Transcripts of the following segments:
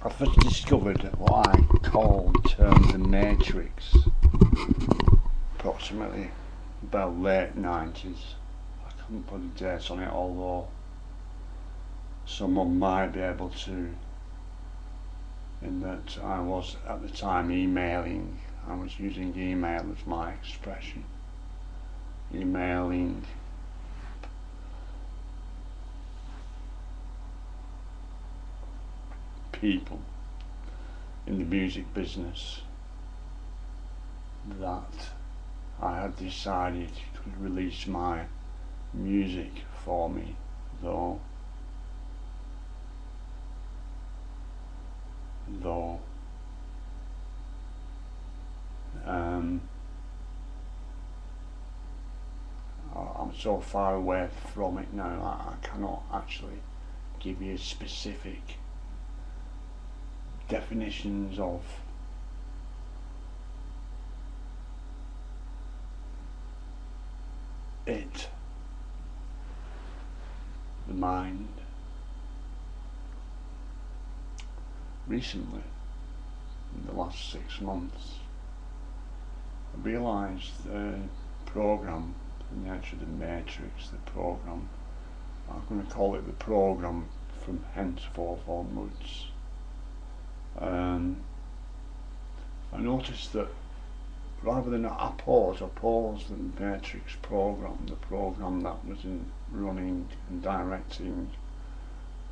I first discovered what I call the Matrix approximately about late 90s. I couldn't put a date on it, although someone might be able to, in that I was at the time emailing. I was using email as my expression. Emailing people in the music business that I had decided could release my music for me, though I'm so far away from it now, I cannot actually give you specific definitions of it, the mind. Recently, in the last 6 months, I realised the program, the nature of the Matrix, the program, I'm going to call it the program from henceforth onwards. I noticed that rather than oppose the Matrix program, the program that was running and directing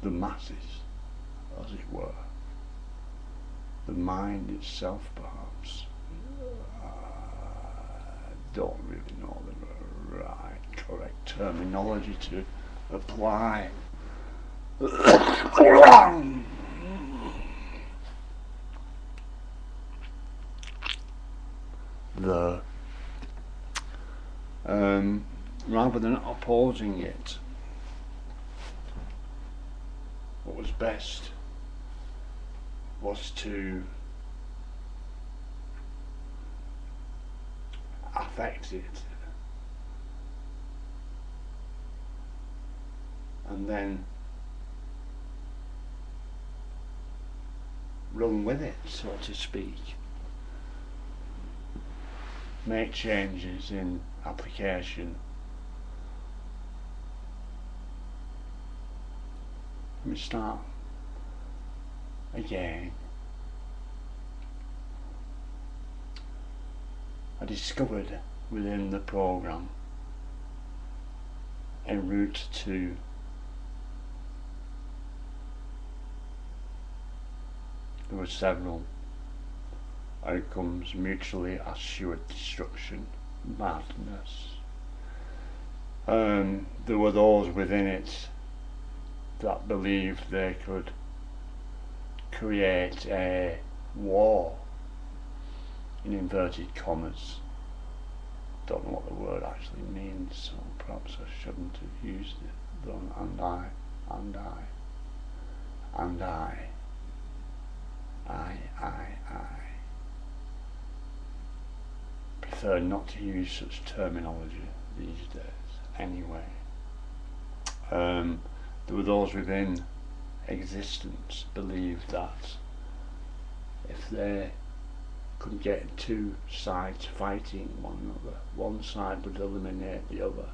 the masses, as it were, the mind itself perhaps, I don't really know the right correct terminology to apply. Rather than opposing it, what was best was to affect it and then run with it, so to speak. Make changes in application. Let me start again. I discovered within the program a route to there were several outcomes: mutually assured destruction, madness. There were those within it that believed they could create a war, in inverted commas. Don't know what the word actually means, so perhaps I shouldn't have used it. Though, and I prefer not to use such terminology these days anyway. There were those within existence believed that if they could get two sides fighting one another, one side would eliminate the other,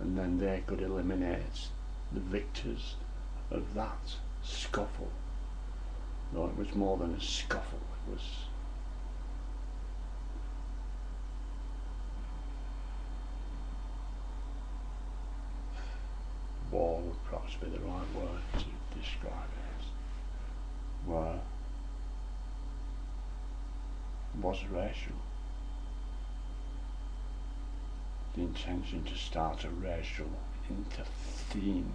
and then they could eliminate the victors of that scuffle. Though it was more than a scuffle, it was war would perhaps be the right word to describe it as. Was racial. The intention to start a racial intercene,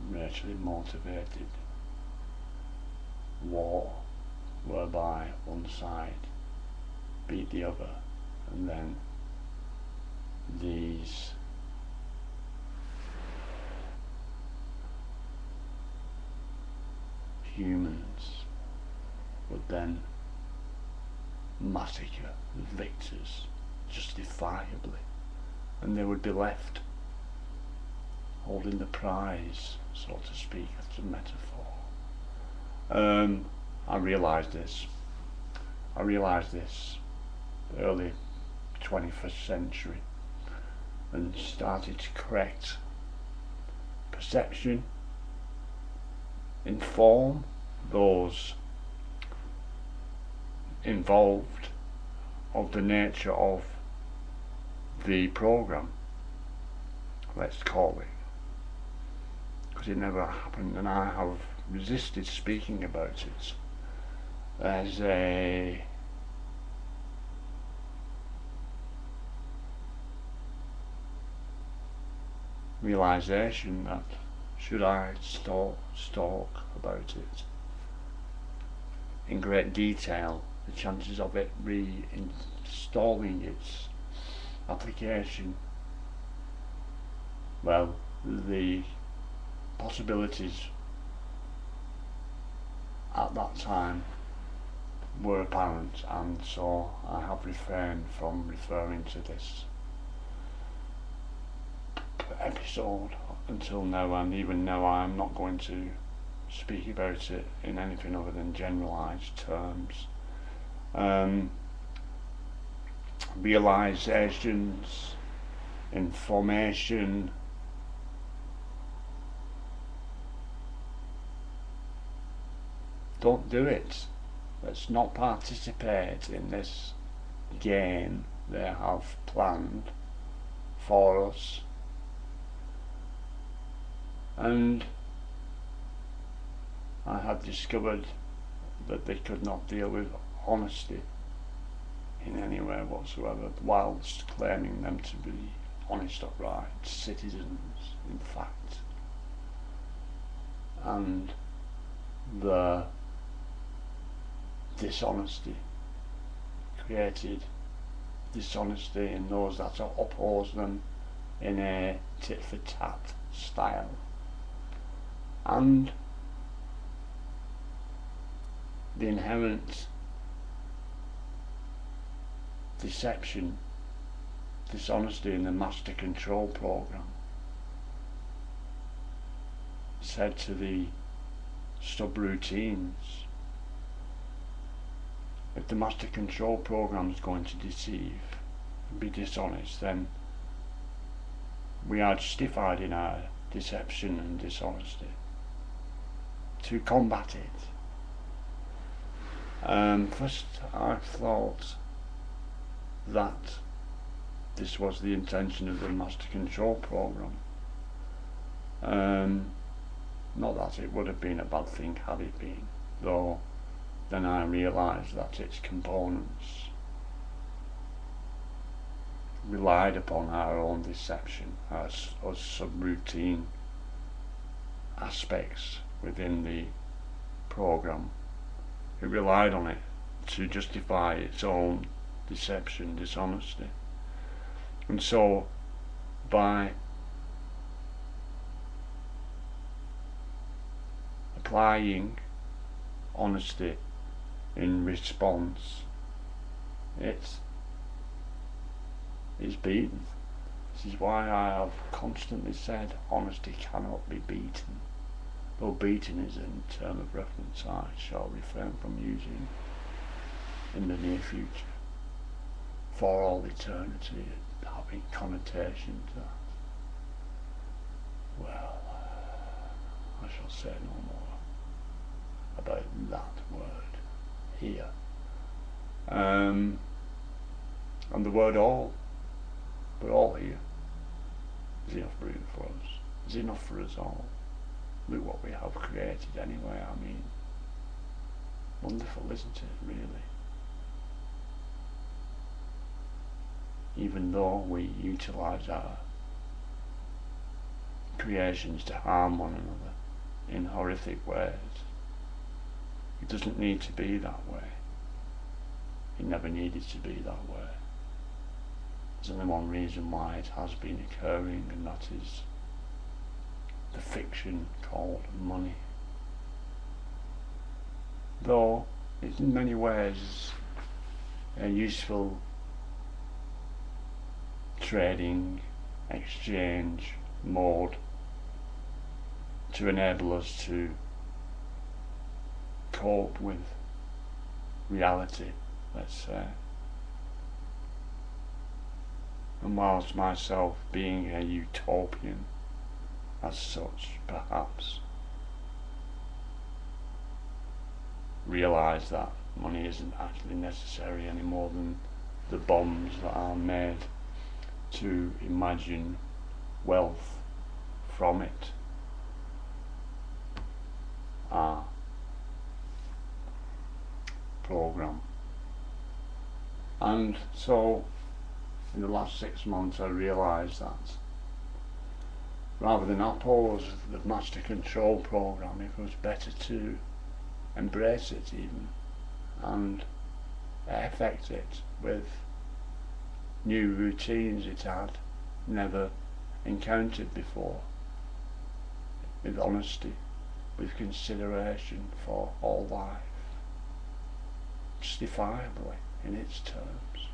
racially motivated war, whereby one side beat the other, and then these humans would then massacre the victors justifiably, and they would be left holding the prize, so to speak, as a metaphor. I realised this early 21st century and started to correct perception, inform those involved of the nature of the program, let's call it, because it never happened, and I have resisted speaking about it as a realization that should I talk about it in great detail, the chances of it reinstalling its application, well, the possibilities at that time were apparent, and so I have refrained from referring to this episode until now, and even now I am not going to speak about it in anything other than generalised terms. Realisations, information, don't do it. Let's not participate in this game they have planned for us. And I had discovered that they could not deal with honesty in any way whatsoever, whilst claiming them to be honest, upright citizens, in fact. And the dishonesty created dishonesty in those that oppose them in a tit-for-tat style. And the inherent deception, dishonesty in the master control program said to the subroutines, if the master control program is going to deceive and be dishonest, then we are justified in our deception and dishonesty to combat it. First I thought that this was the intention of the master control program. Not that it would have been a bad thing had it been, though then I realised that its components relied upon our own deception as subroutine aspects within the program. It relied on it to justify its own deception, dishonesty. And so by applying honesty in response, it is beaten. This is why I have constantly said honesty cannot be beaten, though beaten is a term of reference I shall refrain from using in the near future, for all eternity, having connotations that, well, I shall say no more about that word here. And the word all, we're all here. There's enough room for us. There's enough for us all. Look what we have created anyway. I mean, wonderful, isn't it, really? Even though we utilise our creations to harm one another in horrific ways, it doesn't need to be that way. It never needed to be that way. There's only one reason why it has been occurring, and that is the fiction called money. Though it's in many ways a useful trading exchange mode to enable us to cope with reality, let's say. And whilst myself being a utopian as such, perhaps realise that money isn't actually necessary any more than the bombs that are made to imagine wealth from it are program. And so in the last 6 months I realised that rather than oppose the master control program, it was better to embrace it even and affect it with new routines it had never encountered before, with honesty, with consideration for all life, justifiably in its terms,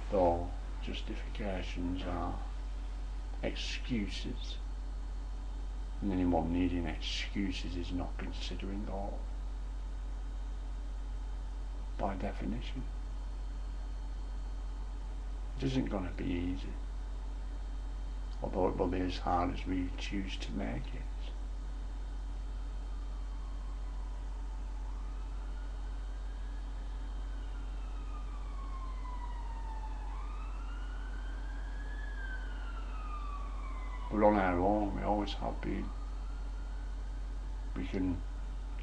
though justifications are excuses, and anyone needing excuses is not considering all, by definition. It isn't going to be easy, although it will be as hard as we choose to make it. We're on our own, we always have been. We can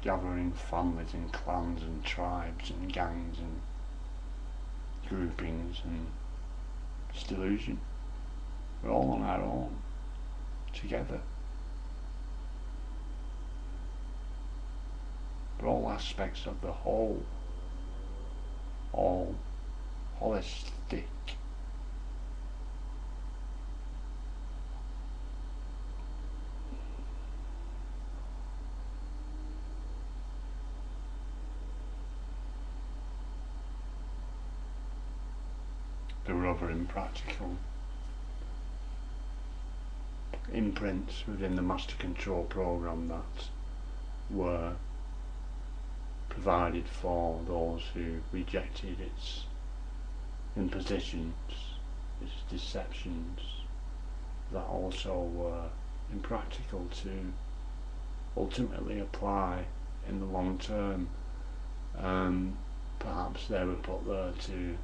gather in families and clans and tribes and gangs and groupings, and it's delusion. We're all on our own, together. We're all aspects of the whole, all holistic. There were other impractical imprints within the master control program that were provided for those who rejected its impositions, its deceptions, that also were impractical to ultimately apply in the long term. Perhaps they were put there to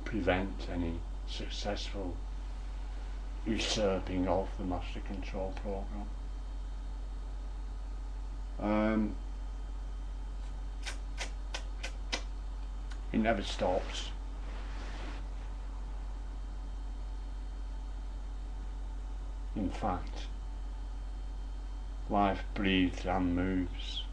prevent any successful usurping of the master control program. It never stops. In fact, life breathes and moves.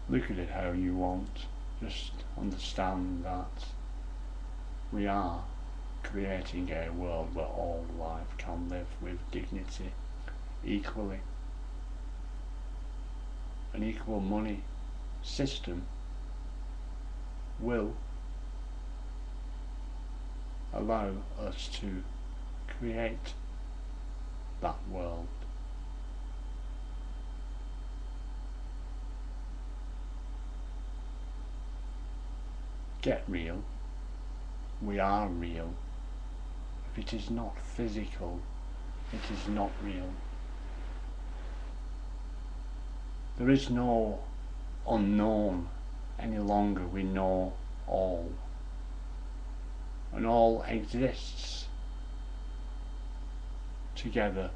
Look at it how you want. Just understand that we are creating a world where all life can live with dignity equally. An equal money system will allow us to create that world. Get real. We are real. If it is not physical, it is not real. There is no unknown any longer. We know all. And all exists together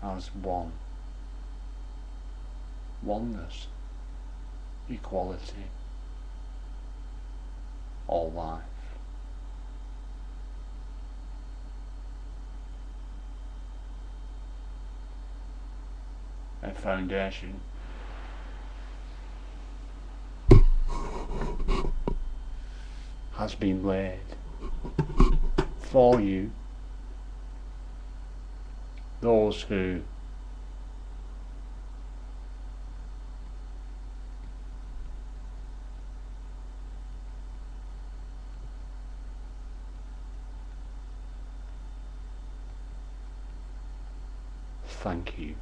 as one. Oneness. Equality, all life. A foundation has been laid for you, those who Thank you.